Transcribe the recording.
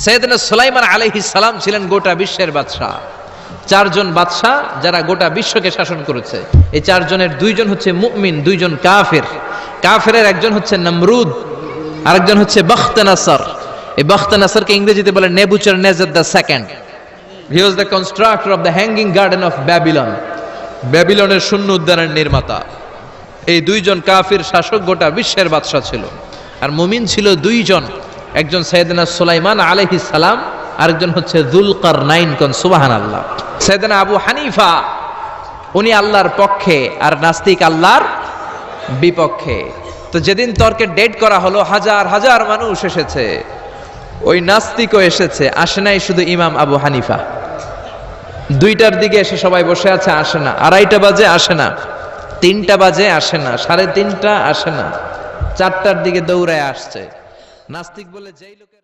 সাইয়েদনা সুলাইমান আলাইহিস সালাম ছিলেন গোটা বিশ্বের বাদশা। চারজন বাদশা যারা গোটা বিশ্বকে শাসন করেছে, এই চারজনের দুইজন হচ্ছে মুমিন, দুইজন কাফের। কাফেরের একজন হচ্ছে নমরুদ, আরেকজন হচ্ছে বখতনাসর। এই বখতনাসরকে ইংরেজিতে বলে Nebuchadnezzar the second. He was the constructor of the hanging garden of Babylon. ব্যাবিলনের শূন্য উদ্যানের নির্মাতা। এই দুইজন কাফির শাসক গোটা বিশ্বের বাদশা ছিল। আর মুমিন ছিল দুইজন, একজন সাইয়েদনা সুলাইমান আলাইহিস সালাম, আরেকজন হচ্ছে যুলকারনাইন। কোন সুবহানাল্লাহ। সাইয়েদনা আবু হানিফা উনি আল্লাহর পক্ষে, আর নাস্তিক আল্লাহর বিপক্ষে। তো যেদিন তর্কের ডেট করা হলো, হাজার হাজার মানুষ এসেছে, ওই নাস্তিকও এসেছে, আসে নাই শুধু ইমাম আবু হানিফা। 2টার দিকে এসে সবাই বসে আছে, আসে না। 2:30 বাজে আসে না, 3টা বাজে আসে না, 3:30 আসে না, 4টার দিকে দৌড়ায় আসছে। নাস্তিক বলে যেই লোকে